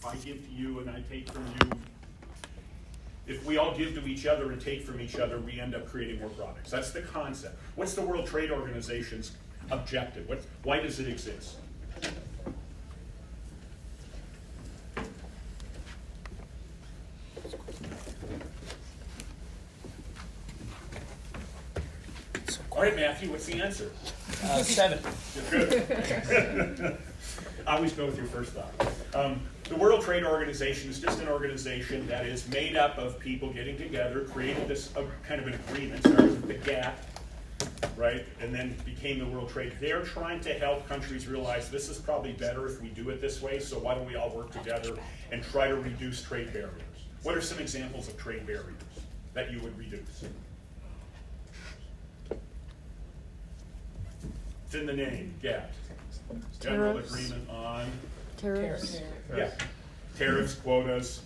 If I give to you and I take from you, if we all give to each other and take from each other, we end up creating more products. That's the concept. What's the World Trade Organization's objective? Why does it exist? All right, Matthew, what's the answer? 7. Good. I always go with your first thought. The World Trade Organization is just an organization that is made up of people getting together, creating this kind of an agreement, started with the GATT, right, and then became the World Trade. They're trying to help countries realize this is probably better if we do it this way, so why don't we all work together and try to reduce trade barriers? What are some examples of trade barriers that you would reduce? It's in the name, GATT. General Tariffs. Agreement on Tariffs. yeah, tariffs, quotas,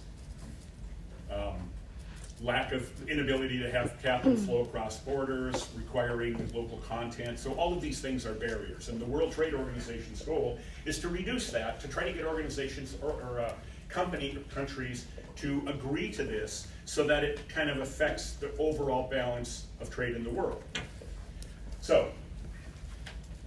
lack of inability to have capital flow across borders, requiring local content. So all of these things are barriers. And the World Trade Organization's goal is to reduce that, to try to get organizations or countries to agree to this so that it kind of affects the overall balance of trade in the world. So,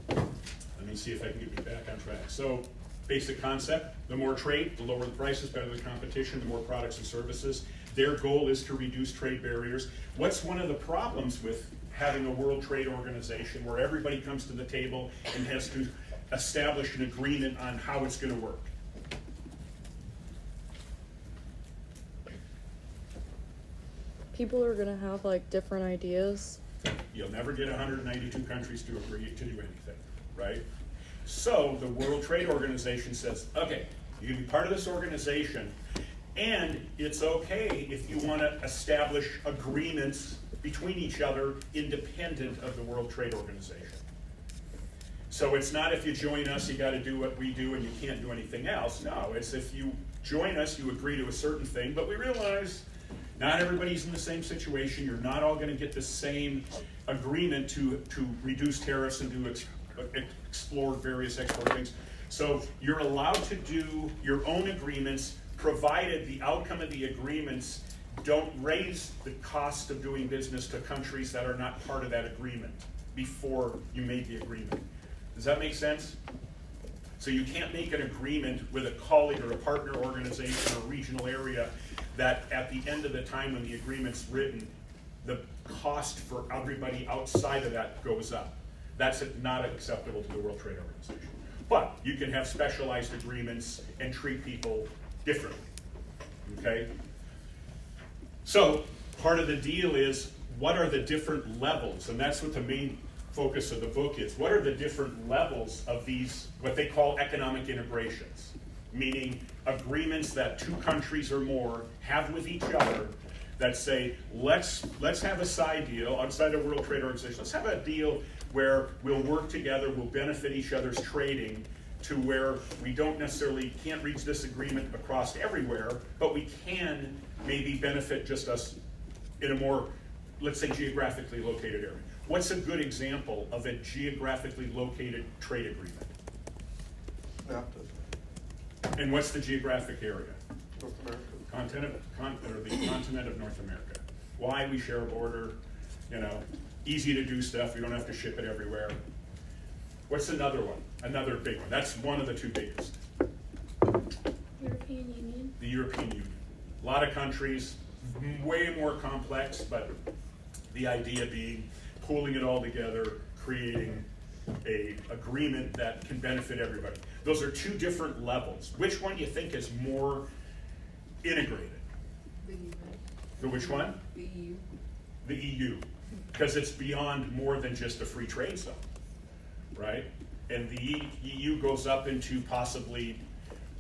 let me see if I can get you back on track. So, basic concept, the more trade, the lower the prices, better the competition, the more products and services. Their goal is to reduce trade barriers. What's one of the problems with having a World Trade Organization where everybody comes to the table and has to establish an agreement on how it's going to work? People are gonna have like different ideas. You'll never get 192 countries to agree to do anything, right? So the World Trade Organization says, okay, you can be part of this organization, and it's okay if you want to establish agreements between each other independent of the World Trade Organization. So it's not if you join us, you got to do what we do and you can't do anything else. No, it's if you join us, you agree to a certain thing, but we realize not everybody's in the same situation. You're not all going to get the same agreement to reduce tariffs and to explore various export things. So you're allowed to do your own agreements, provided the outcome of the agreements don't raise the cost of doing business to countries that are not part of that agreement before you made the agreement. Does that make sense? So you can't make an agreement with a colleague or a partner organization or regional area that at the end of the time when the agreement's written, the cost for everybody outside of that goes up. That's not acceptable to the World Trade Organization. But you can have specialized agreements and treat people differently, okay? So part of the deal is, what are the different levels? And that's what the main focus of the book is. What are the different levels of these, what they call economic integrations? Meaning agreements that two countries or more have with each other that say, let's have a side deal outside of World Trade Organization. Let's have a deal where we'll work together, we'll benefit each other's trading to where we don't necessarily can't reach this agreement across everywhere, but we can maybe benefit just us in a more, let's say, geographically located area. What's a good example of a geographically located trade agreement? NAFTA, And what's the geographic area? North America. The continent of North America. Why? We share a border, easy to do stuff, we don't have to ship it everywhere. What's another one? Another big one. That's one of the two biggest. European Union. The European Union. A lot of countries, way more complex, but the idea being pooling it all together, creating an agreement that can benefit everybody. Those are two different levels. Which one do you think is more integrated? The EU. The which one? The EU. The EU. Because it's beyond more than just a free trade zone, right? And the EU goes up into possibly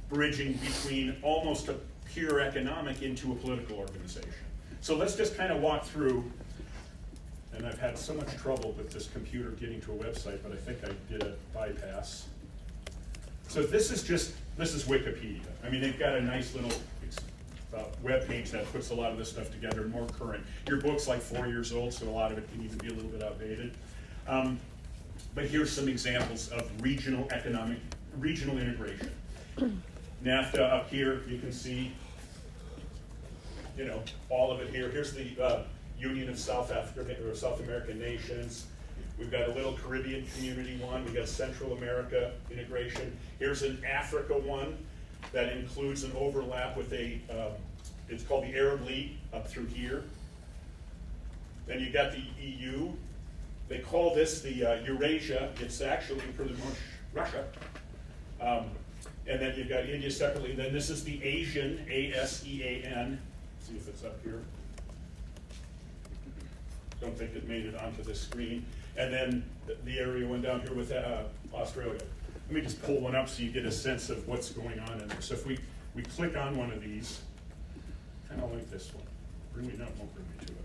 bridging between almost a pure economic into a political organization. So let's just kind of walk through, and I've had so much trouble with this computer getting to a website, but I think I did a bypass. So this is Wikipedia. I mean, they've got a nice little web page that puts a lot of this stuff together, more current. Your book's like 4 years old, so a lot of it can even be a little bit outdated. But here's some examples of regional integration. NAFTA up here, you can see, you know, all of it here. Here's the Union of South American Nations. We've got a little Caribbean community one. We've got Central America integration. Here's an Africa one that includes an overlap with it's called the Arab League up through here. Then you got the EU. They call this the Eurasia. It's actually pretty much Russia. And then you've got India separately. Then this is the Asian, ASEAN. See if it's up here. Don't think it made it onto this screen. And then the area went down here with Australia. Let me just pull one up so you get a sense of what's going on in there. So if we click on one of these, kind of like this one. Bring me, no, it won't bring me to it.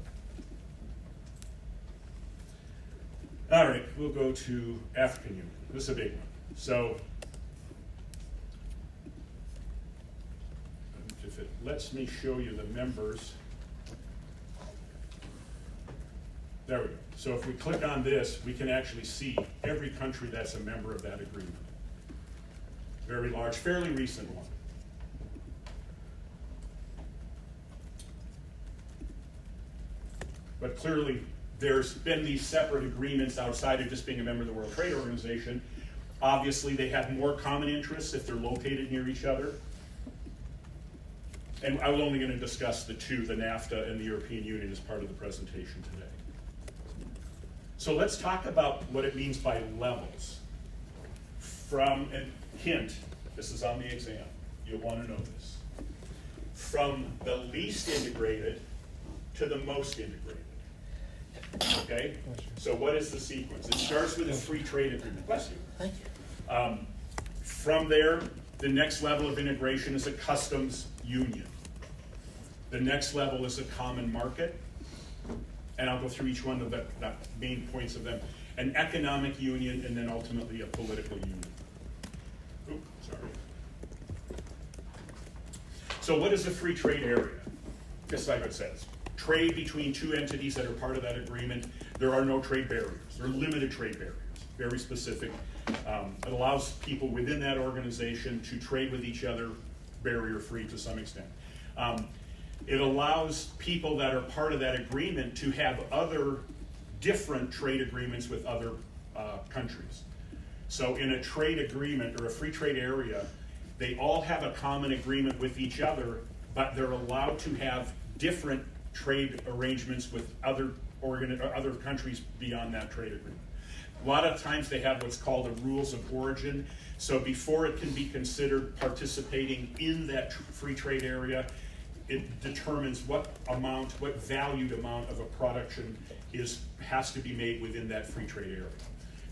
All right, we'll go to African Union. This is a big one. So if it lets me show you the members. There we go. So if we click on this, we can actually see every country that's a member of that agreement. Very large, fairly recent one. But clearly, there's been these separate agreements outside of just being a member of the World Trade Organization. Obviously, they have more common interests if they're located near each other. And I'm only going to discuss the two, the NAFTA and the European Union, as part of the presentation today. So let's talk about what it means by levels. From, and hint, this is on the exam, you'll want to know this. From the least integrated to the most integrated. Okay? So what is the sequence? It starts with a free trade agreement. Bless you. Thank you. From there, the next level of integration is a customs union. The next level is a common market. And I'll go through each one of the main points of them. An economic union, and then ultimately a political union. Oops, sorry. So what is a free trade area? Just like it says. Trade between two entities that are part of that agreement. There are no trade barriers. There are limited trade barriers, very specific. It allows people within that organization to trade with each other barrier-free to some extent. It allows people that are part of that agreement to have other different trade agreements with other countries. So in a trade agreement or a free trade area, they all have a common agreement with each other, but they're allowed to have different trade arrangements with other countries beyond that trade agreement. A lot of times they have what's called the rules of origin. So before it can be considered participating in that free trade area, it determines what valued amount of a production has to be made within that free trade area.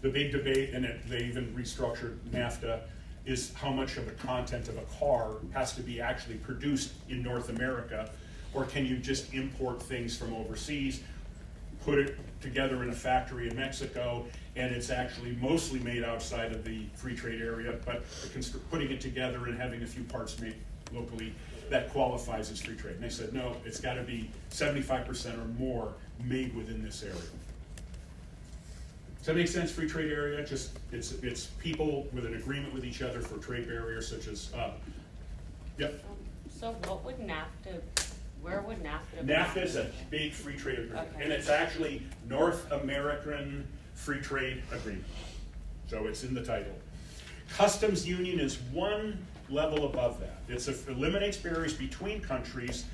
The big debate, and they even restructured NAFTA, is how much of the content of a car has to be actually produced in North America, or can you just import things from overseas, put it together in a factory in Mexico, and it's actually mostly made outside of the free trade area, but putting it together and having a few parts made locally, that qualifies as free trade. And they said, no, it's got to be 75% or more made within this area. Does that make sense? Free trade area, just it's people with an agreement with each other for trade barriers such as, yep. So what would NAFTA, where would NAFTA be? NAFTA is a big free trade agreement, Okay. and it's actually North American Free Trade Agreement. So it's in the title. Customs Union is one level above that. It eliminates barriers between countries,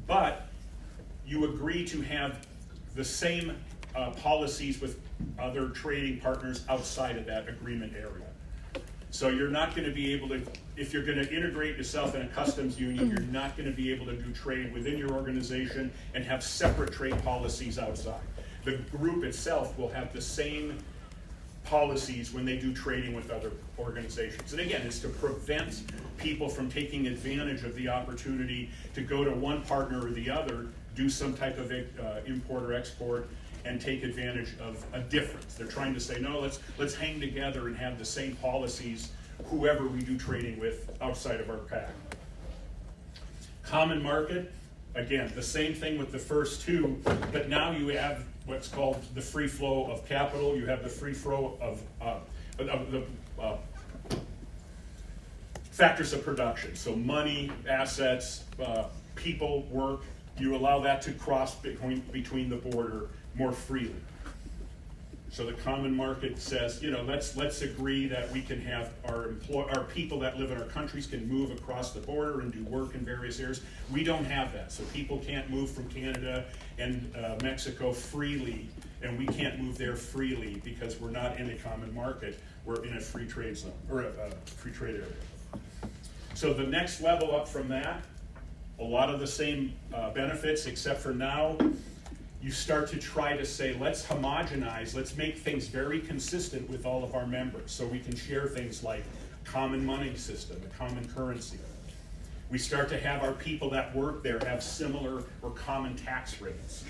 but you agree to have the same policies with other trading partners outside of that agreement area. So you're not going to be able to, if you're going to integrate yourself in a customs union, you're not going to be able to do trade within your organization and have separate trade policies outside. The group itself will have the same policies when they do trading with other organizations. And again, it's to prevent people from taking advantage of the opportunity to go to one partner or the other, do some type of import or export, and take advantage of a difference. They're trying to say, no, let's hang together and have the same policies, whoever we do trading with outside of our pack. Common market, again, the same thing with the first two, but now you have what's called the free flow of capital. You have the free flow of factors of production. So money, assets, people, work, you allow that to cross between the border more freely. So the common market says, let's agree that we can have our people that live in our countries can move across the border and do work in various areas. We don't have that, so people can't move from Canada and Mexico freely, and we can't move there freely because we're not in a common market. We're in a free trade zone, or a free trade area. So the next level up from that, a lot of the same benefits, except for now, you start to try to say, let's homogenize, let's make things very consistent with all of our members so we can share things like common money system, a common currency. We start to have our people that work there have similar or common tax rates.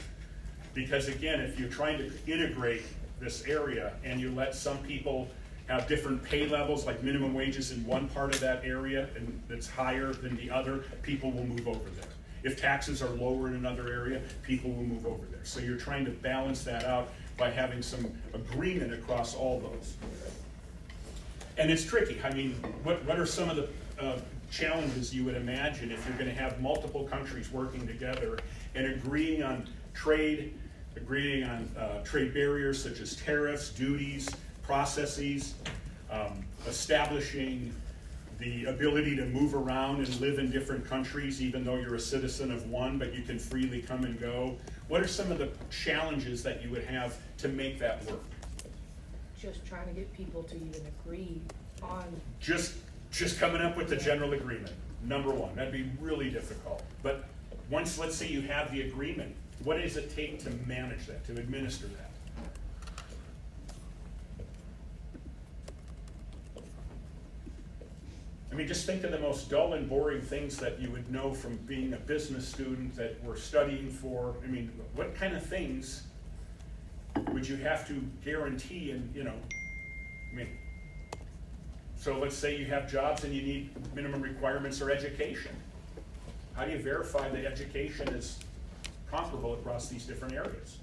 Because again, if you're trying to integrate this area and you let some people have different pay levels, like minimum wages in one part of that area and that's higher than the other, people will move over there. If taxes are lower in another area, people will move over there. So you're trying to balance that out by having some agreement across all those. And it's tricky. I mean, what are some of the challenges you would imagine if you're going to have multiple countries working together and agreeing on trade barriers such as tariffs, duties, processes, establishing the ability to move around and live in different countries, even though you're a citizen of one, but you can freely come and go. What are some of the challenges that you would have to make that work? Just trying to get people to even agree on. Just coming up with the general agreement, number one. That'd be really difficult. But once, let's say you have the agreement, what does it take to manage that, to administer that? I mean, just think of the most dull and boring things that you would know from being a business student that we're studying for. I mean, what kind of things would you have to guarantee and, so let's say you have jobs and you need minimum requirements or education. How do you verify the education is comparable across these different areas?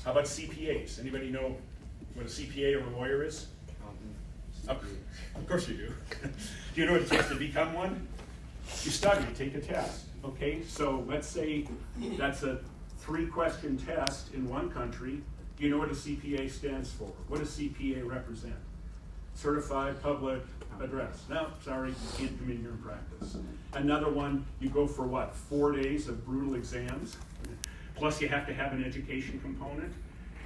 How about CPAs? Anybody know what a CPA or a lawyer is? Of course you do. Do you know what it takes to become one? You study, take a test. Okay, so let's say that's a 3-question test in one country. Do you know what a CPA stands for? What does CPA represent? Certified Public Address. No, sorry, you can't come in here and practice. Another one, you go for what? 4 days of brutal exams. Plus you have to have an education component.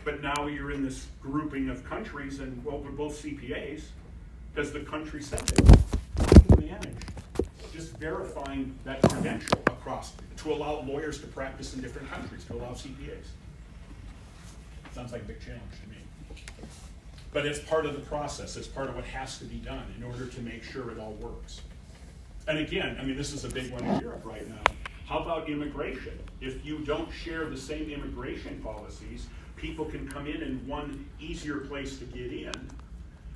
But now you're in this grouping of countries, and well, we're both CPAs, because the country said it. How do you manage just verifying that credential across to allow lawyers to practice in different countries, to allow CPAs? Sounds like a big challenge to me. But it's part of the process. It's part of what has to be done in order to make sure it all works. And again, I mean, this is a big one in Europe right now. How about immigration? If you don't share the same immigration policies, people can come in one easier place to get in.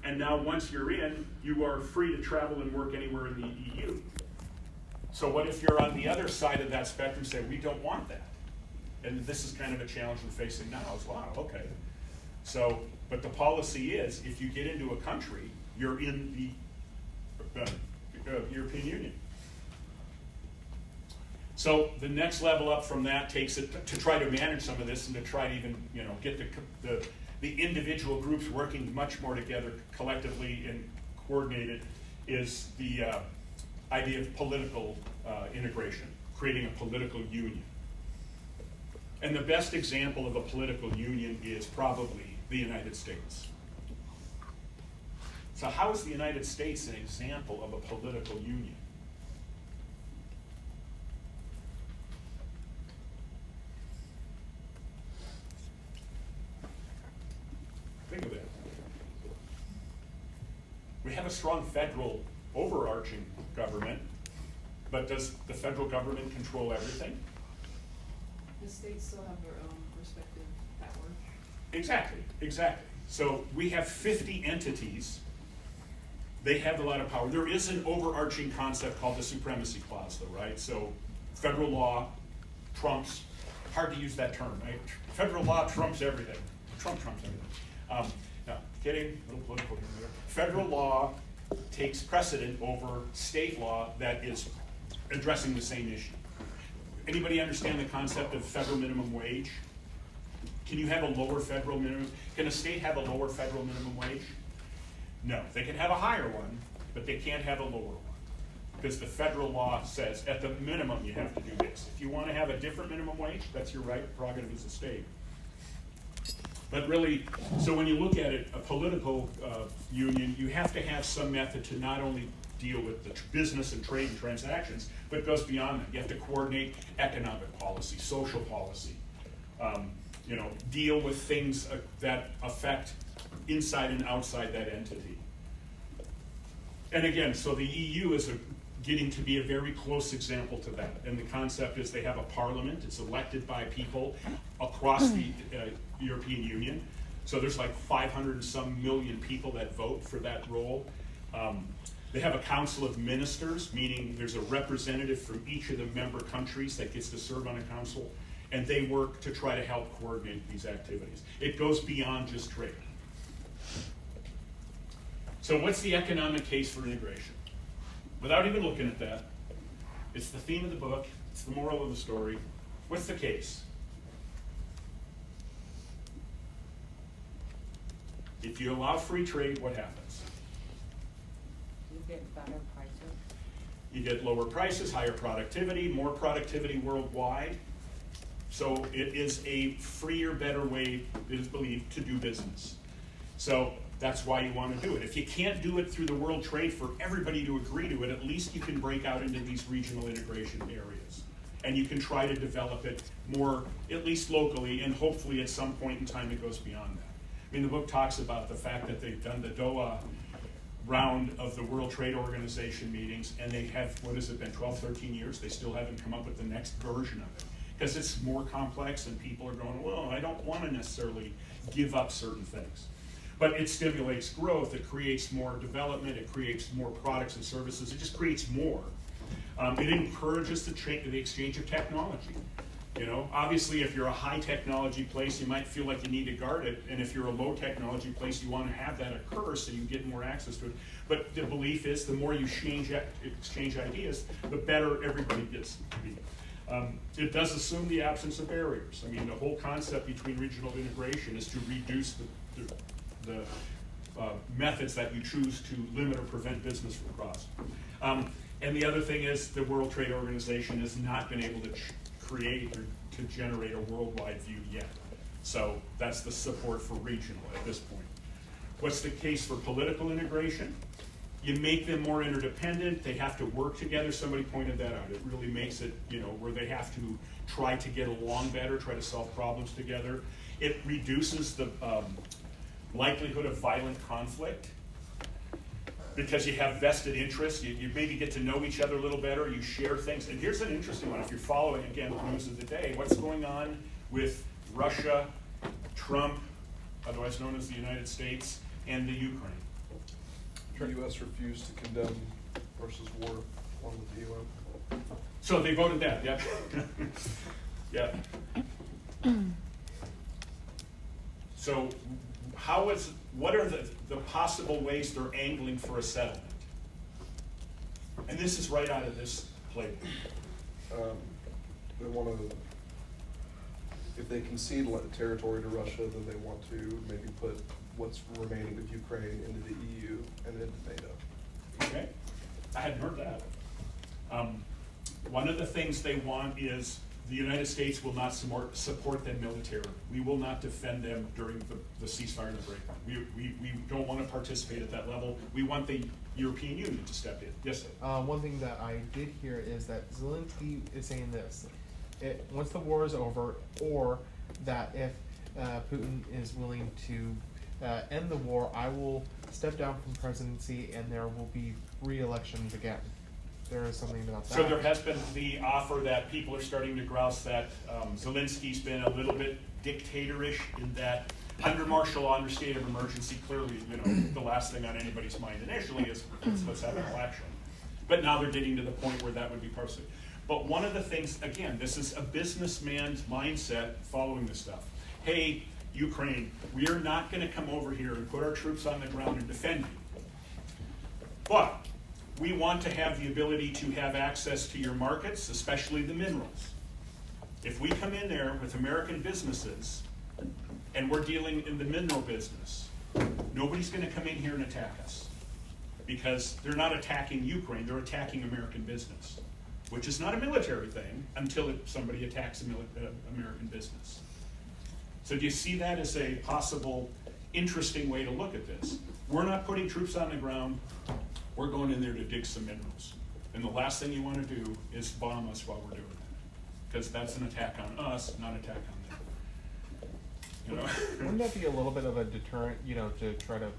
And now once you're in, you are free to travel and work anywhere in the EU. So what if you're on the other side of that spectrum and say, we don't want that? And this is kind of a challenge we're facing now as well. Okay. So, but the policy is, if you get into a country, you're in the European Union. So the next level up from that takes it to try to manage some of this and to try to even, get the individual groups working much more together collectively and coordinated, is the idea of political integration, creating a political union. And the best example of a political union is probably the United States. So how is the United States an example of a political union? Think of it. We have a strong federal overarching government, but does the federal government control everything? The states still have their own respective power. Exactly. So we have 50 entities. They have a lot of power. There is an overarching concept called the supremacy clause, though, right? So federal law trumps, hard to use that term, right? Federal law trumps everything. Trumps everything. Now, kidding, little political here and there. Federal law takes precedent over state law that is addressing the same issue. Anybody understand the concept of federal minimum wage? Can you have a lower federal minimum? Can a state have a lower federal minimum wage? No, they can have a higher one, but they can't have a lower one. Because the federal law says at the minimum you have to do this. If you want to have a different minimum wage, that's your right, prerogative as a state. But really, so when you look at it, a political union, you have to have some method to not only deal with the business and trade and transactions, but it goes beyond that. You have to coordinate economic policy, social policy, deal with things that affect inside and outside that entity. And again, so the EU is getting to be a very close example to that. And the concept is they have a parliament, it's elected by people across the European Union. So there's like 500 and some million people that vote for that role. They have a council of ministers, meaning there's a representative from each of the member countries that gets to serve on a council, and they work to try to help coordinate these activities. It goes beyond just trade. So what's the economic case for integration? Without even looking at that, it's the theme of the book, it's the moral of the story. What's the case? If you allow free trade, what happens? You get better prices. You get lower prices, higher productivity, more productivity worldwide. So it is a freer, better way, it is believed, to do business. So that's why you want to do it. If you can't do it through the world trade for everybody to agree to it, at least you can break out into these regional integration areas. And you can try to develop it more, at least locally, and hopefully at some point in time it goes beyond that. I mean, the book talks about the fact that they've done the Doha round of the World Trade Organization meetings, and they have, what has it been, 12, 13 years? They still haven't come up with the next version of it. Because it's more complex and people are going, well, I don't want to necessarily give up certain things. But it stimulates growth, it creates more development, it creates more products and services, it just creates more. It encourages the exchange of technology. Obviously if you're a high technology place, you might feel like you need to guard it, and if you're a low technology place, you want to have that occur so you get more access to it. But the belief is the more you exchange ideas, the better everybody gets to be. It does assume the absence of barriers. I mean, the whole concept between regional integration is to reduce the methods that you choose to limit or prevent business from crossing. And the other thing is the World Trade Organization has not been able to create or to generate a worldwide view yet. So that's the support for regional at this point. What's the case for political integration? You make them more interdependent, they have to work together. Somebody pointed that out. It really makes it, where they have to try to get along better, try to solve problems together. It reduces the likelihood of violent conflict because you have vested interests. You maybe get to know each other a little better, you share things. And here's an interesting one. If you're following, again, the news of the day, what's going on with Russia, Trump, otherwise known as the United States, and the Ukraine? The U.S. refused to condemn Russia's war on the UN. So they voted that, yep. Yep. So what are the possible ways they're angling for a settlement? And this is right out of this playbook. They want to, if they concede territory to Russia, then they want to maybe put what's remaining of Ukraine into the EU and into NATO. Okay, I hadn't heard that. One of the things they want is the United States will not support them militarily. We will not defend them during the ceasefire and the break. We don't want to participate at that level. We want the European Union to step in. Yes, sir. One thing that I did hear is that Zelensky is saying this: once the war is over, or that if Putin is willing to end the war, I will step down from presidency and there will be re-elections again. There is something about that. So there has been the offer that people are starting to grouse that Zelensky's been a little bit dictatorish in that under martial law, under state of emergency, clearly, the last thing on anybody's mind initially is let's have an election. But now they're getting to the point where that would be partially. But one of the things, again, this is a businessman's mindset following this stuff. Hey, Ukraine, we are not going to come over here and put our troops on the ground and defend you. But we want to have the ability to have access to your markets, especially the minerals. If we come in there with American businesses and we're dealing in the mineral business, nobody's going to come in here and attack us. Because they're not attacking Ukraine, they're attacking American business, which is not a military thing until somebody attacks American business. So do you see that as a possible interesting way to look at this? We're not putting troops on the ground, we're going in there to dig some minerals. And the last thing you want to do is bomb us while we're doing that. Because that's an attack on us, not an attack on them. You know? Wouldn't that be a little bit of a deterrent, you know, to try to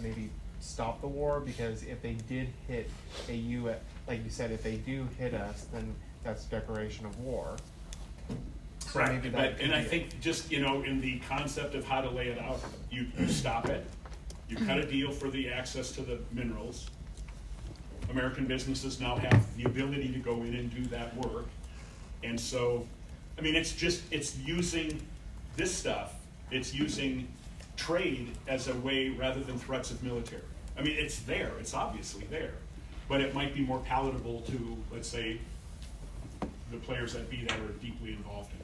maybe stop the war? Because if they did hit a U.S., like you said, if they do hit us, then that's a declaration of war. So Right, maybe that but, could and I be think just, you know, in the concept of how to lay it out, you stop it, you cut a deal for the access to the minerals. American businesses now have the ability to go in and do that work. And so, I mean, it's using this stuff, it's using trade as a way rather than threats of military. I mean, it's there, it's obviously there, but it might be more palatable to, let's say, the players that be that are deeply involved in it.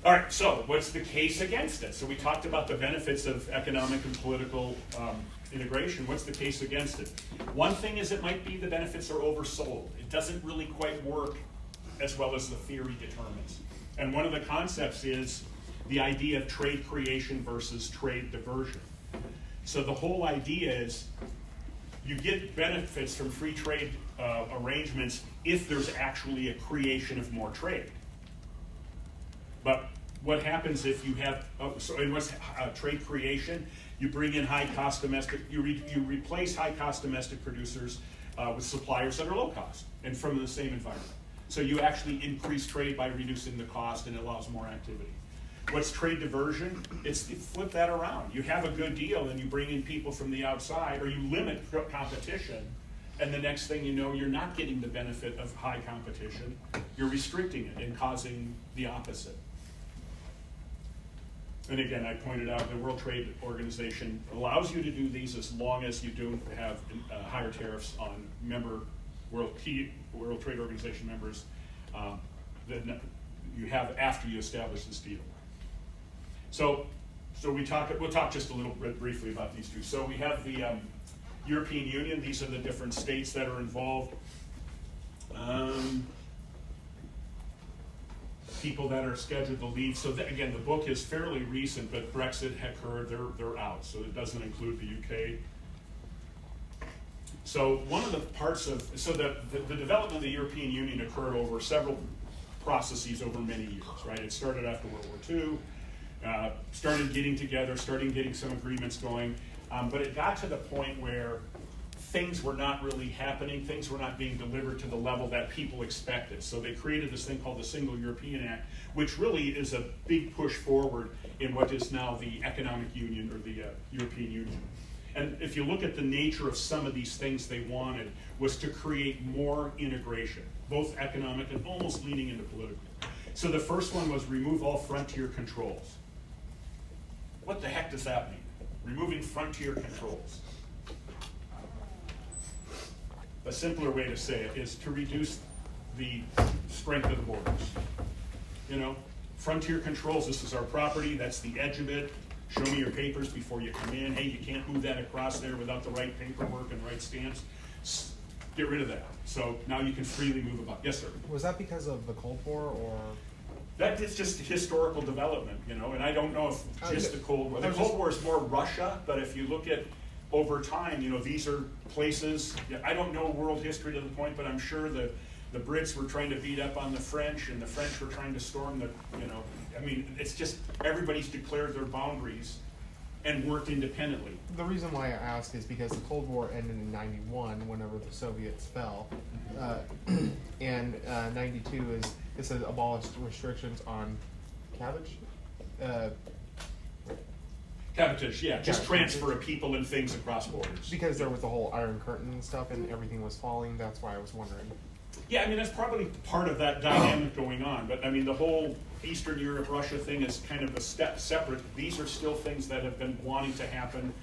All right, so what's the case against it? So we talked about the benefits of economic and political integration. What's the case against it? One thing is it might be the benefits are oversold. It doesn't really quite work as well as the theory determines. And one of the concepts is the idea of trade creation versus trade diversion. So the whole idea is you get benefits from free trade arrangements if there's actually a creation of more trade. But what happens if you have, and what's trade creation? You bring in high-cost domestic, you replace high-cost domestic producers with suppliers that are low-cost and from the same environment. So you actually increase trade by reducing the cost and it allows more activity. What's trade diversion? It's you flip that around. You have a good deal and you bring in people from the outside, or you limit competition, and the next thing you know, you're not getting the benefit of high competition. You're restricting it and causing the opposite. And again, I pointed out the World Trade Organization allows you to do these as long as you don't have higher tariffs on World Trade Organization members that you have after you establish this deal. So we'll talk just a little bit briefly about these two. So we have the European Union. These are the different states that are involved. People that are scheduled to leave. So again, the book is fairly recent, but Brexit occurred. They're out, so it doesn't include the UK. So one of the parts of the development of the European Union occurred over several processes over many years. Right, it started after World War II. Started getting together, getting some agreements going, but it got to the point where things were not really happening, things were not being delivered to the level that people expected. So they created this thing called the Single European Act, which really is a big push forward in what is now the Economic Union or the European Union. And if you look at the nature of some of these things they wanted was to create more integration, both economic and almost leaning into political. So the first one was remove all frontier controls. What the heck does that mean? Removing frontier controls. A simpler way to say it is to reduce the strength of the borders. You know, frontier controls, this is our property, that's the edge of it. Show me your papers before you come in. Hey, you can't move that across there without the right paperwork and right stamps. Get rid of that. So now you can freely move about. Yes, sir? Was that because of the Cold War, or? That is just historical development, you know, and I don't know if just the Cold War. The Cold War is more Russia, but if you look at over time, you know, these are places, I don't know world history to the point, but I'm sure the Brits were trying to beat up on the French, and the French were trying to storm the, you know, I mean, it's just everybody's declared their boundaries and worked independently. The reason why I ask is because the Cold War ended in '91, whenever the Soviets fell, and '92 is it says abolished restrictions on cabbage. Cabotage, yeah, just Yeah. transfer of people and things across borders. Because there was the whole Iron Curtain and stuff, and everything was falling. That's why I was wondering. Yeah, I mean, that's probably part of that dynamic going on, but I mean, the whole Eastern Europe, Russia thing is kind of a step separate. These are still things that have been wanting to happen.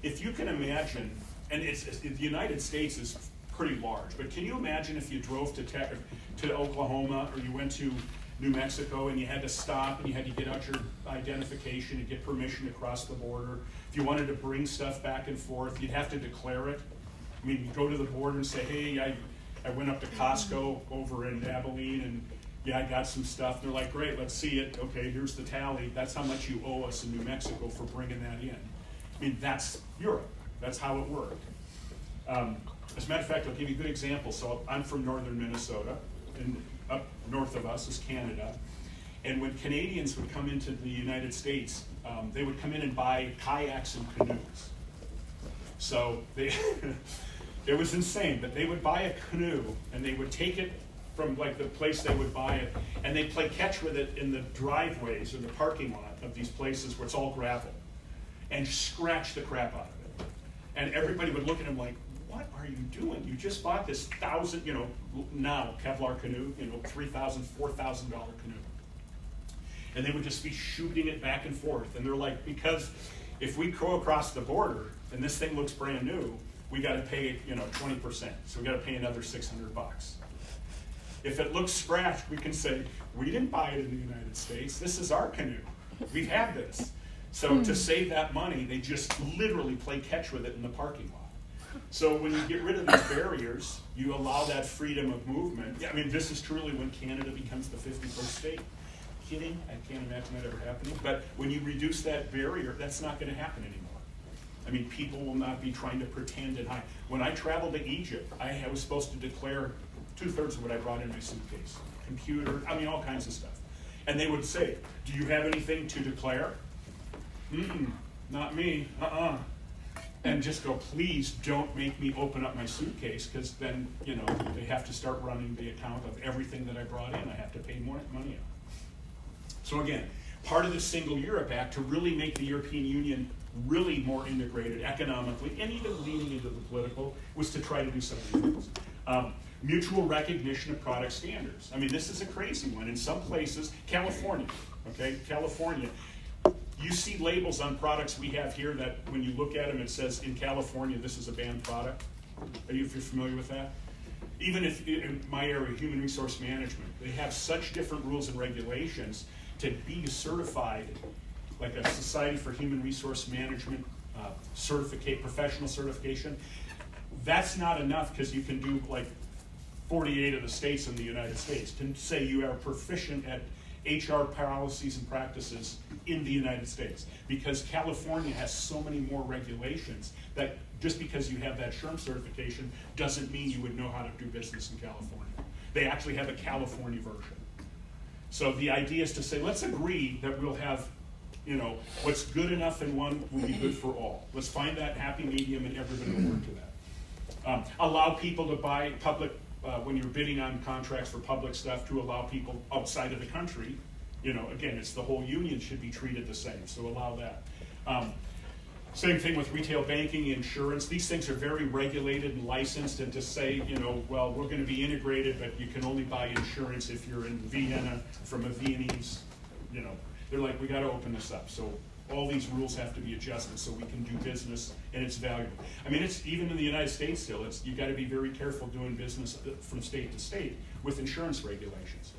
If you can imagine, and the United States is pretty large, but can you imagine if you drove to Oklahoma, or you went to New Mexico and you had to stop and you had to get out your identification and get permission to cross the border? If you wanted to bring stuff back and forth, you'd have to declare it. I mean, you go to the border and say, hey, I went up to Costco over in Abilene and yeah, I got some stuff. They're like, great, let's see it. Okay, here's the tally. That's how much you owe us in New Mexico for bringing that in. I mean, that's Europe. That's how it worked. As a matter of fact, I'll give you a good example. So I'm from northern Minnesota, and up north of us is Canada. And when Canadians would come into the United States, they would come in and buy kayaks and canoes. So they, it was insane, but they would buy a canoe and they would take it from like the place they would buy it, and they'd play catch with it in the driveways or the parking lot of these places where it's all gravel, and scratch the crap out of it. And everybody would look at him like, what are you doing? You just bought this now Kevlar canoe, $3,000, $4,000 canoe. And they would just be shooting it back and forth. And they're like, because if we go across the border and this thing looks brand new, we got to pay 20%. So we got to pay another $600. If it looks scratched, we can say, we didn't buy it in the United States. This is our canoe. We've had this. So to save that money, they just literally play catch with it in the parking lot. So when you get rid of these barriers, you allow that freedom of movement. Yeah, I mean, this is truly when Canada becomes the 51st state. Kidding? I can't imagine that ever happening. But when you reduce that barrier, that's not going to happen anymore. I mean, people will not be trying to pretend and hide. When I traveled to Egypt, I was supposed to declare 2/3 of what I brought in my suitcase. Computer, I mean, all kinds of stuff. And they would say, do you have anything to declare? Not me, And just go, please don't make me open up my suitcase, because then, they have to start running the account of everything that I brought in. I have to pay more money on. So again, part of the Single Europe Act to really make the European Union really more integrated economically, and even leaning into the political, was to try to do some of these things. Mutual recognition of product standards. I mean, this is a crazy one. In some places, California, you see labels on products we have here that when you look at them, it says, in California, this is a banned product. If you're familiar with that? Even if, in my area, human resource management, they have such different rules and regulations to be certified, like a Society for Human Resource Management professional certification. That's not enough, because you can do like 48 of the states in the United States to say you are proficient at HR policies and practices in the United States, because California has so many more regulations that just because you have that SHRM certification doesn't mean you would know how to do business in California. They actually have a California version. So the idea is to say, let's agree that we'll have, what's good enough in one will be good for all. Let's find that happy medium, and everybody will work to that. Allow people to buy public, when you're bidding on contracts for public stuff, to allow people outside of the country, again, it's the whole union should be treated the same, so allow that. Same thing with retail banking, insurance. These things are very regulated and licensed, and to say, well, we're going to be integrated, but you can only buy insurance if you're in Vienna from a Viennese, they're like, we got to open this up. So all these rules have to be adjusted so we can do business, and it's valuable. I mean, it's even in the United States still, you got to be very careful doing business from state to state with insurance regulations.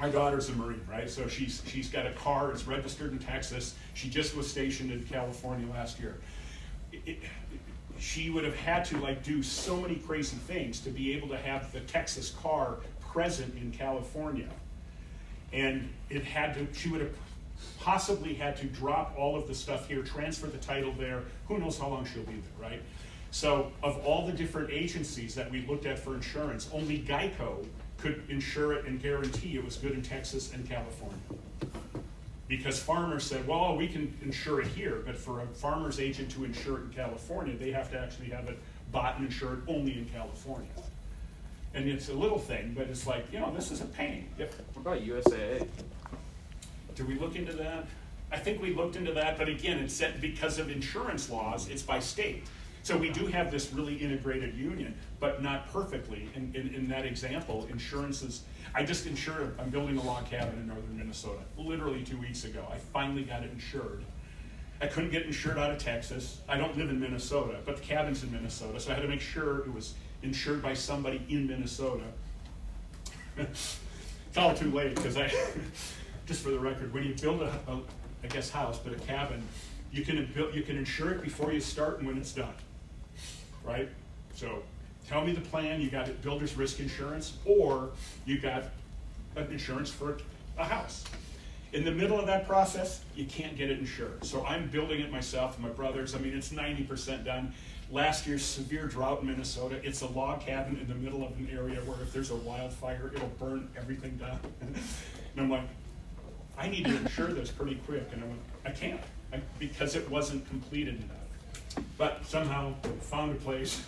My daughter's a Marine, right? So she's got a car, it's registered in Texas. She just was stationed in California last year. She would have had to do so many crazy things to be able to have the Texas car present in California. And she would have possibly had to drop all of the stuff here, transfer the title there. Who knows how long she'll be there, right? So of all the different agencies that we looked at for insurance, only Geico could insure it and guarantee it was good in Texas and California. Because farmers said, well, we can insure it here, but for a farmer's agent to insure it in California, they have to actually have it bought and insured only in California. And it's a little thing, but it's like, this is a pain. Yep. What about USAA? Did we look into that? I think we looked into that, but again, it's set because of insurance laws, it's by state. So we do have this really integrated union, but not perfectly. In that example, insurances, I'm building a log cabin in northern Minnesota, literally 2 weeks ago. I finally got it insured. I couldn't get insured out of Texas. I don't live in Minnesota, but the cabin's in Minnesota, so I had to make sure it was insured by somebody in Minnesota. It's all too late, because just for the record, when you build a house, but a cabin, you can insure it before you start and when it's done, right? So tell me the plan. You got builder's risk insurance, or you got an insurance for a house. In the middle of that process, you can't get it insured. So I'm building it myself and my brothers. I mean, it's 90% done. Last year's severe drought in Minnesota, it's a log cabin in the middle of an area where if there's a wildfire, it'll burn everything down. And I'm like, I need to insure this pretty quick. And I went, I can't, because it wasn't completed enough. But somehow found a place.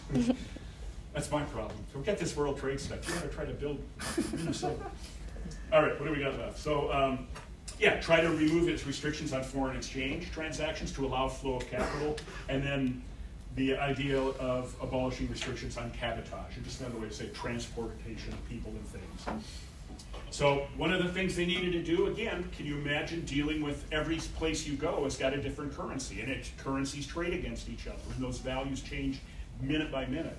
That's my problem. So get this World Trade stuff. You gotta try to build Minnesota. All right, what do we got left? So, try to remove its restrictions on foreign exchange transactions to allow flow of capital, and then the idea of abolishing restrictions on cabotage, and just another way to say transportation of people and things. So one of the things they needed to do, again, can you imagine dealing with every place you go has got a different currency, and currencies trade against each other, and those values change minute by minute.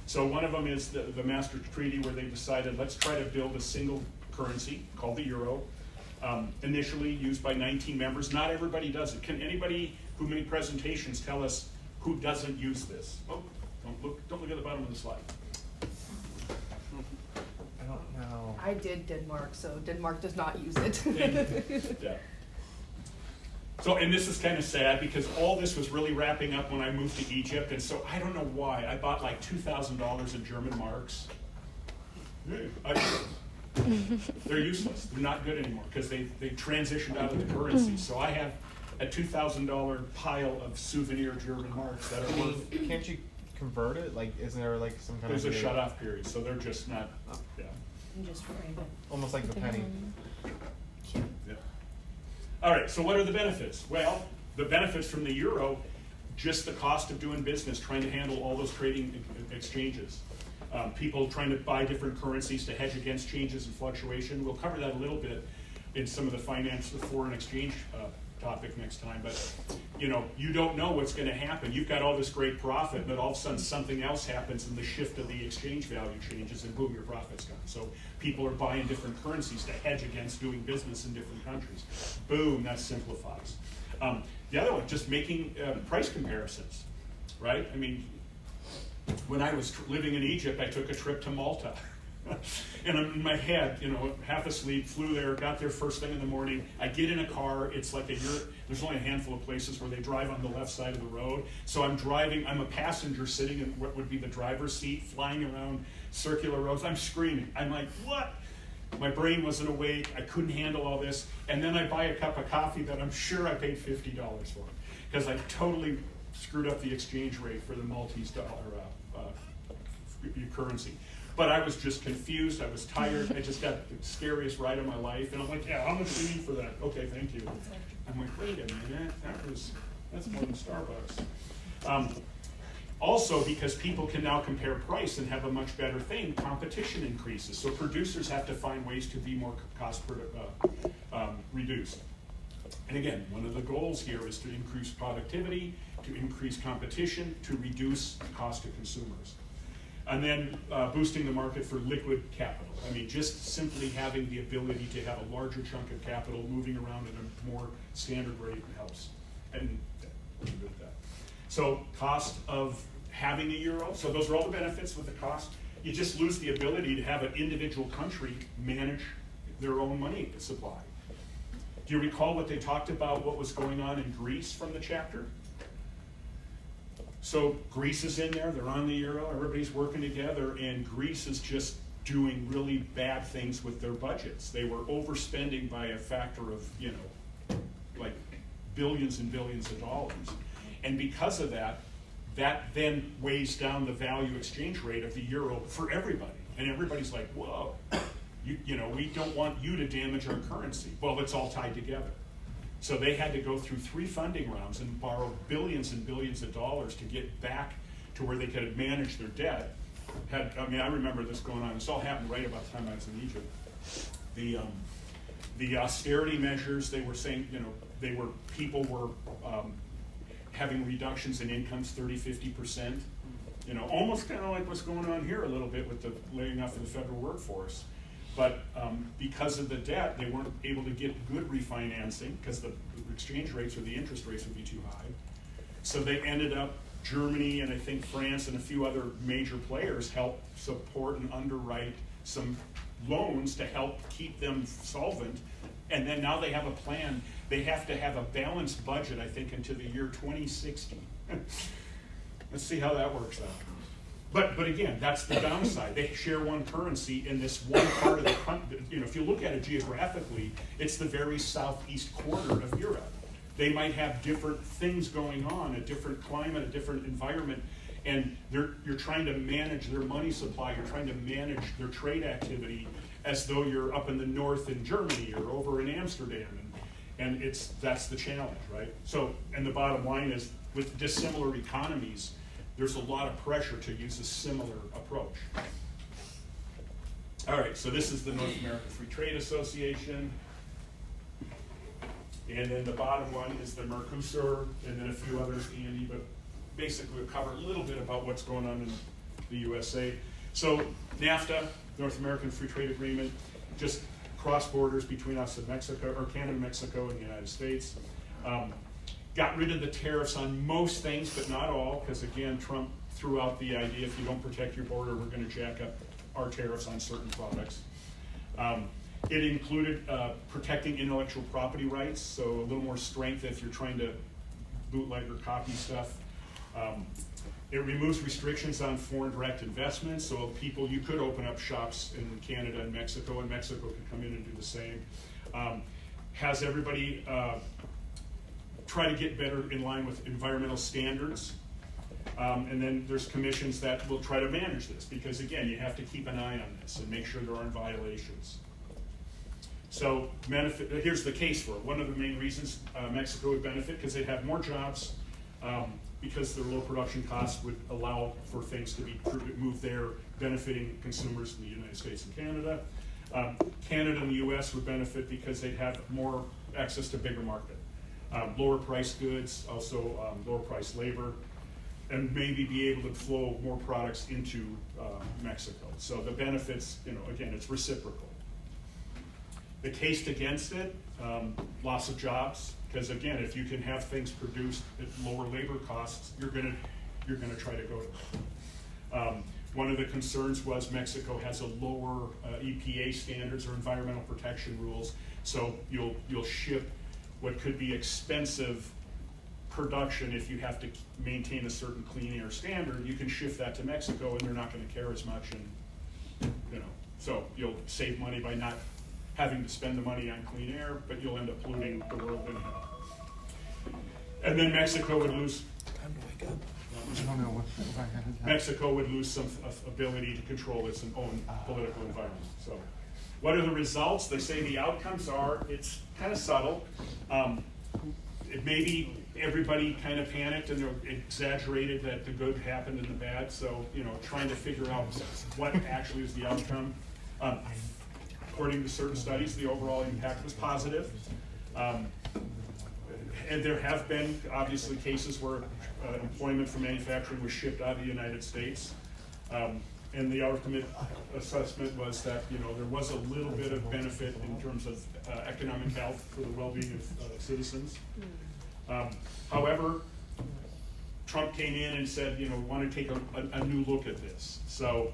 So one of them is the Master Treaty, where they decided, let's try to build a single currency called the euro, initially used by 19 members. Not everybody does it. Can anybody who made presentations tell us who doesn't use this? Oh, don't look at the bottom of the slide. I don't know. I did Denmark, so Denmark does not use it. Yeah. So, and this is kind of sad, because all this was really wrapping up when I moved to Egypt, and so I don't know why. I bought like $2,000 in German marks. They're useless. They're not good anymore, because they transitioned out of the currency. So I have a $2,000 pile of souvenir German marks that are worth. Can't you convert it? Like, isn't there like some kind There's of a shut-off period, so they're just not. Yeah. You just frame it. almost like the penny? Yeah. All right, so what are the benefits? Well, the benefits from the euro, just the cost of doing business, trying to handle all those trading exchanges. People trying to buy different currencies to hedge against changes and fluctuation. We'll cover that a little bit in some of the foreign exchange topic next time, but you don't know what's going to happen. You've got all this great profit, but all of a sudden something else happens and the shift of the exchange value changes, and boom, your profit's gone. So people are buying different currencies to hedge against doing business in different countries. Boom, that simplifies. The other one, just making price comparisons, right? I mean, when I was living in Egypt, I took a trip to Malta. And I'm in my head, half asleep, flew there, got there first thing in the morning. I get in a car, it's like there's only a handful of places where they drive on the left side of the road. So I'm driving, I'm a passenger sitting in what would be the driver's seat, flying around circular roads. I'm screaming. I'm like, what? My brain wasn't awake. I couldn't handle all this. And then I buy a cup of coffee that I'm sure I paid $50 for, because I totally screwed up the exchange rate for the Maltese dollar currency. But I was just confused. I was tired. I just got the scariest ride of my life. And I'm like, yeah, how much do you need for that? Okay, thank you. I'm like, wait a minute. That's more than Starbucks. Also, because people can now compare price and have a much better thing, competition increases. So producers have to find ways to be more cost reduced. And again, one of the goals here is to increase productivity, to increase competition, to reduce the cost to consumers. And then boosting the market for liquid capital. I mean, just simply having the ability to have a larger chunk of capital moving around at a more standard rate helps. And we'll do that. So cost of having a euro, so those are all the benefits with the cost. You just lose the ability to have an individual country manage their own money supply. Do you recall what they talked about, what was going on in Greece from the chapter? So Greece is in there, they're on the euro, everybody's working together, and Greece is just doing really bad things with their budgets. They were overspending by a factor of, like billions and billions of dollars. And because of that, that then weighs down the value exchange rate of the euro for everybody. And everybody's like, whoa, we don't want you to damage our currency. Well, it's all tied together. So they had to go through 3 funding rounds and borrow billions and billions of dollars to get back to where they could manage their debt. I remember this going on. This all happened right about the time I was in Egypt. The austerity measures, they were saying, people were having reductions in incomes 30-50%. Almost kind of like what's going on here a little bit with the laying off of the federal workforce. But because of the debt, they weren't able to get good refinancing because the exchange rates or the interest rates would be too high. So they ended up, Germany and I think France and a few other major players helped support and underwrite some loans to help keep them solvent. And then now they have a plan. They have to have a balanced budget, I think, into the year 2060. Let's see how that works out. But again, that's the downside. They share one currency in this one part of the country. If you look at it geographically, it's the very southeast corner of Europe. They might have different things going on, a different climate, a different environment, and you're trying to manage their money supply. You're trying to manage their trade activity as though you're up in the north in Germany or over in Amsterdam, and that's the challenge, right? So, and the bottom line is, with dissimilar economies, there's a lot of pressure to use a similar approach. All right, so this is the North American Free Trade Association. And then the bottom one is the Mercosur, and then a few others, Andy, but basically we'll cover a little bit about what's going on in the USA. So NAFTA, North American Free Trade Agreement, just cross borders between us and Mexico, or Canada, Mexico, and the United States. Got rid of the tariffs on most things, but not all, because again, Trump threw out the idea, if you don't protect your border, we're going to jack up our tariffs on certain products. It included protecting intellectual property rights, so a little more strength if you're trying to bootleg or copy stuff. It removes restrictions on foreign direct investments, so you could open up shops in Canada and Mexico could come in and do the same. Has everybody try to get better in line with environmental standards. And then there's commissions that will try to manage this, because again, you have to keep an eye on this and make sure there aren't violations. So here's the case for it. One of the main reasons Mexico would benefit, because they'd have more jobs, because their low production costs would allow for things to be moved there, benefiting consumers in the United States and Canada. Canada and the US would benefit because they'd have more access to bigger market. Lower price goods, also lower price labor, and maybe be able to flow more products into Mexico. So the benefits, again, it's reciprocal. The case against it, loss of jobs, because again, if you can have things produced at lower labor costs, you're gonna try to go to them. One of the concerns was Mexico has a lower EPA standards or environmental protection rules, so you'll ship what could be expensive production if you have to maintain a certain clean air standard. You can shift that to Mexico and they're not going to care as much, and so you'll save money by not having to spend the money on clean air, but you'll end up polluting the world anyhow. And then Mexico would lose. Time to wake up. Mexico would lose some ability to control its own political environment. So, what are the results? They say the outcomes are, it's kind of subtle. It maybe everybody kind of panicked and exaggerated that the good happened and the bad. So, trying to figure out what actually is the outcome. According to certain studies, the overall impact was positive. And there have been, obviously, cases where employment for manufacturing was shipped out of the United States. And the ultimate assessment was that, there was a little bit of benefit in terms of economic health for the well-being of citizens. However, Trump came in and said, want to take a new look at this. So,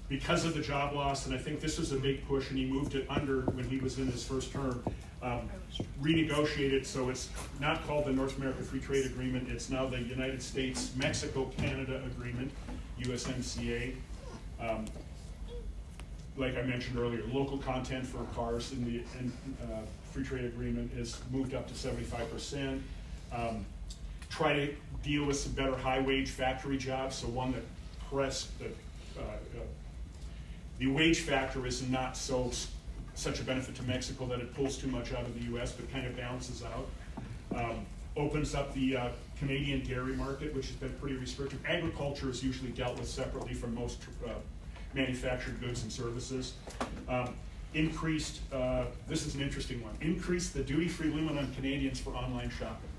because of the job loss, and I think this was a big push, and he moved it under when he was in his first term, renegotiated, so it's not called the North American Free Trade Agreement, it's now the United States-Mexico-Canada Agreement, USMCA. Like I mentioned earlier, local content for cars in the Free Trade Agreement is moved up to 75%. Try to deal with some better high-wage factory jobs, so one that the wage factor is not such a benefit to Mexico that it pulls too much out of the U.S., but kind of balances out. opens up the Canadian dairy market, which has been pretty restrictive. Agriculture is usually dealt with separately from most manufactured goods and services. Increased, this is an interesting one, increased the duty-free limit on Canadians for online shopping.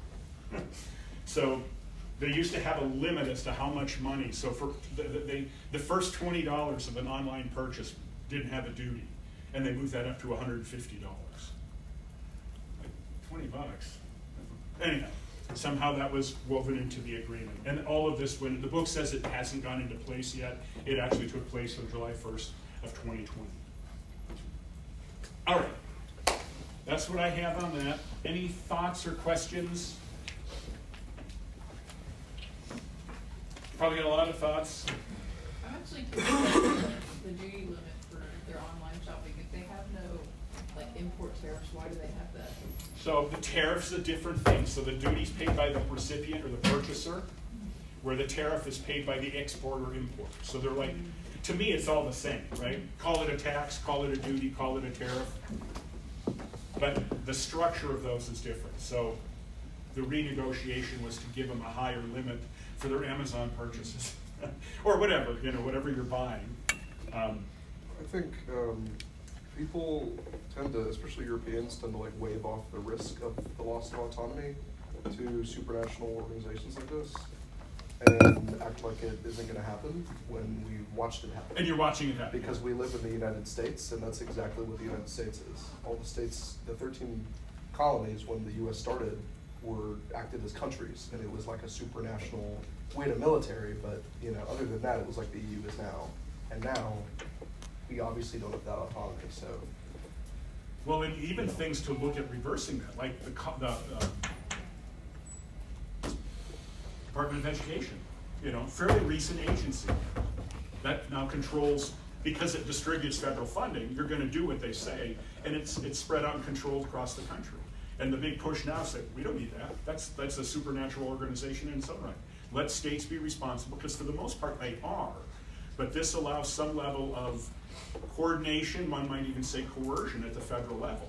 So they used to have a limit as to how much money, so for the first $20 of an online purchase didn't have a duty, and they moved that up to $150. Like $20. Anyhow, somehow that was woven into the agreement. And all of this, when the book says it hasn't gone into place yet, it actually took place on July 1st of 2020. All right, that's what I have on that. Any thoughts or questions? Probably got a lot of thoughts. I'm actually curious about the duty limit for their online shopping. If they have no, like, import tariffs, why do they have that? So the tariff's a different thing. So the duty's paid by the recipient or the purchaser, where the tariff is paid by the exporter or importer. So they're like, to me, it's all the same, right? Call it a tax, call it a duty, call it a tariff. But the structure of those is different. So the renegotiation was to give them a higher limit for their Amazon purchases, or whatever, whatever you're buying. I think people tend to, especially Europeans, tend to like wave off the risk of the loss of autonomy to supranational organizations like this, and act like it isn't going to happen when we watched it happen. And you're watching it happen. Because we live in the United States, and that's exactly what the United States is. All the states, the 13 colonies when the U.S. started, were acted as countries, and it was like a supranational. We had a military, but other than that, it was like the EU is now. And now, we obviously don't have that autonomy. So, well, and even things to look at reversing that, like the Department of Education, fairly recent agency that now controls, because it distributes federal funding, you're going to do what they say, and it's spread out and controlled across the country. And the big push now is that we don't need that. That's a supernatural organization in its own right. Let states be responsible, because for the most part they are, but this allows some level of coordination, one might even say coercion at the federal level.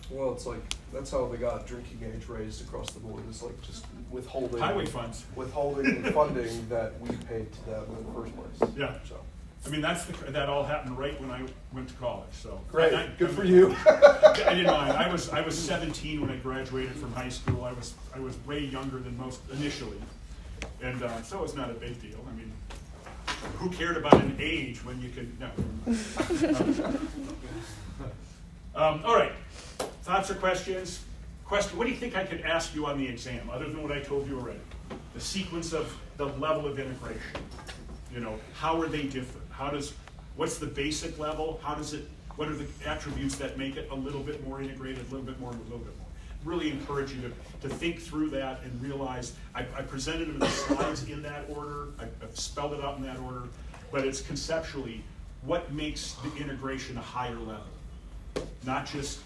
well, it's like that's how they got drinking age raised across the board. It's like just withholding Highway funds. withholding the funding that we paid to them in the first place. Yeah. So I mean, that all happened right when I went to college. So great, I good for you. I didn't mind. I was 17 when I graduated from high school. I was way younger than most initially, and so it's not a big deal. I mean, who cared about an age when you could? No. All right. Thoughts or questions? What do you think I could ask you on the exam, other than what I told you already? The sequence of the level of integration. How are they different? What's the basic level? What are the attributes that make it a little bit more integrated, a little bit more, and a little bit more? Really encourage you to think through that and realize, I presented them in the slides in that order, I've spelled it out in that order, but it's conceptually, what makes the integration a higher level? Not just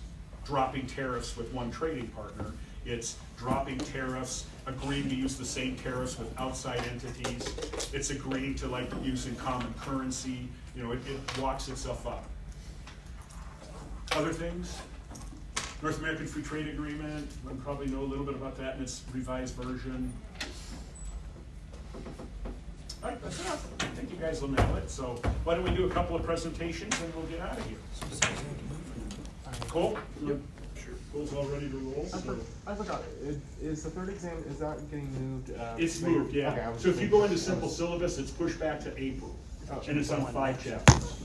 dropping tariffs with one trading partner, it's dropping tariffs, agreeing to use the same tariffs with outside entities, it's agreeing to using common currency, it walks itself up. Other things? North American Free Trade Agreement, you probably know a little bit about that in its revised version. All right, that's enough. I think you guys will nail it, so why don't we do a couple of presentations and we'll get out of here. Cole? Yep, sure. Cole's all ready to roll. So. I forgot. Is the third exam, is that getting moved? It's later? moved, yeah. Okay, I was So if you go into I simple was- syllabus, it's pushed back to April, Oh, and it's on someone- 5 chapters.